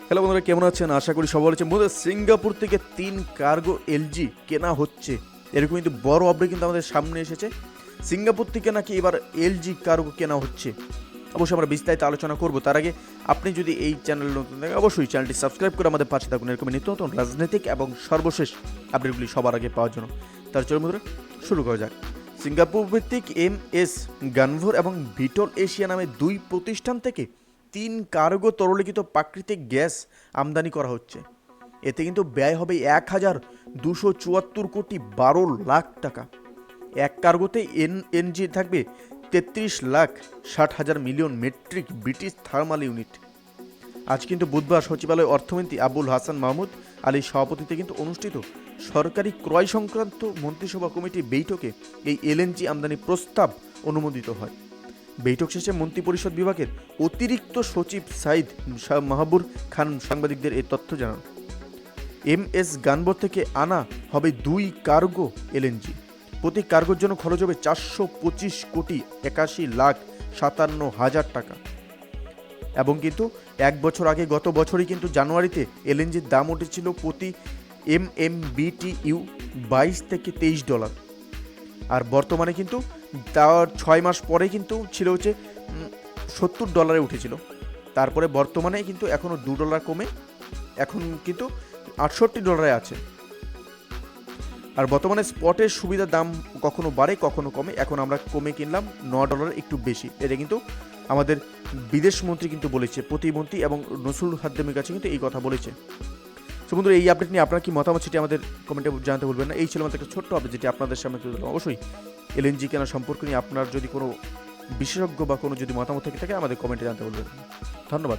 Hello বন্ধুরা, কেমন আছেন? আশা করি সবাই আছেন। বন্ধুরা, সিঙ্গাপুর থেকে 3 কার্গো এলজি কেনা হচ্ছে, এরকম কিন্তু বড় আপডেট কিন্তু আমাদের সামনে এসেছে। সিঙ্গাপুর থেকে নাকি এবার এলজি কার্গো কেনা হচ্ছে। অবশ্যই আমরা বিস্তারিত আলোচনা করব। তার আগে আপনি যদি এই চ্যানেল নতুন থাকেন, অবশ্যই চ্যানেলটি সাবস্ক্রাইব করে আমাদের পাশে থাকুন এরকম নিত্য নতুন রাজনৈতিক এবং সর্বশেষ আপডেটগুলি সবার আগে পাওয়ার জন্য। তার চলুন বন্ধুরা, শুরু করা যাক। সিঙ্গাপুর ভিত্তিক এমএস গানভোর এবং ভিটল এশিয়া নামে 2 প্রতিষ্ঠান থেকে 3 কার্গো তরলীকৃত প্রাকৃতিক গ্যাস আমদানি করা হচ্ছে। এতে কিন্তু ব্যয় হবে 1,274 কোটি 12 লাখ টাকা। এক কার্গোতে এনজি থাকবে 33,60,000 million metric British thermal unit. আজ কিন্তু বুধবার সচিবালয় অর্থমন্ত্রী আবুল হাসান মাহমুদ আলীর সভাপতিত্বে কিন্তু অনুষ্ঠিত সরকারি ক্রয় সংক্রান্ত মন্ত্রিসভা কমিটির বৈঠকে এই এলএনজি আমদানি প্রস্তাব অনুমোদিত হয়। বৈঠক শেষে মন্ত্রিপরিষদ বিভাগের অতিরিক্ত সচিব সাইদ মাহবুর খান সাংবাদিকদের এই তথ্য জানান। এমএস গানবোর থেকে আনা হবে 2 কার্গো এলএনজি। প্রতি কার্গোর জন্য খরচ হবে 425 কোটি 81,57,000 টাকা। এবং কিন্তু এক বছর আগে গত বছরই কিন্তু জানুয়ারিতে এলএনজির দাম উঠেছিল প্রতি এমএমবিটিইউ 22 থেকে $23। আর বর্তমানে কিন্তু তার 6 মাস পরে কিন্তু ছিল হচ্ছে $70 উঠেছিল। তারপরে বর্তমানে কিন্তু এখনও $2 কমে এখন কিন্তু $68 আছে। আর বর্তমানে স্পটের সুবিধার দাম কখনো বাড়ে কখনো কমে। এখন আমরা কমে কিনলাম $9 একটু বেশি। এটা কিন্তু আমাদের বিদেশ মন্ত্রী কিন্তু বলেছে, প্রতিমন্ত্রী এবং নসরুল হাদ্দামির কাছে কিন্তু এই কথা বলেছে। তো বন্ধুরা, এই আপডেট নিয়ে আপনার কি মতামত সেটি আমাদের কমেন্টে জানাতে ভুলবেন না। এই ছিল আমাদের একটা ছোট্ট আপডেট যেটি আপনাদের সামনে তুলে ধরলাম। অবশ্যই এলএনজি কেনা সম্পর্ক নিয়ে আপনার যদি কোনো বিশেষজ্ঞ বা কোনো যদি মতামত থেকে থাকে আমাদের কমেন্টে জানাতে বলবেন। ধন্যবাদ।